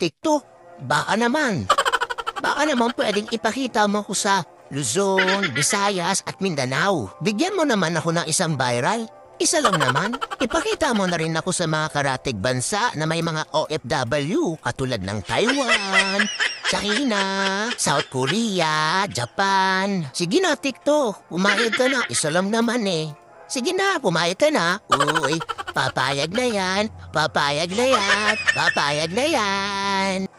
TikTok. Baka naman. Baka naman pwedeng ipakita mo ko sa Luzon, Visayas at Mindanao. Bigyan mo naman ako ng isang viral. Isa lang naman. Ipakita mo na rin ako sa mga karatig bansa na may mga OFW katulad ng Taiwan, China, South Korea, Japan. Sige na, TikTok. Pumayag ka na. Isa lang naman eh. Sige na, pumayag ka na. Uy, papayag na yan. Papayag na yan. Papayag na yan.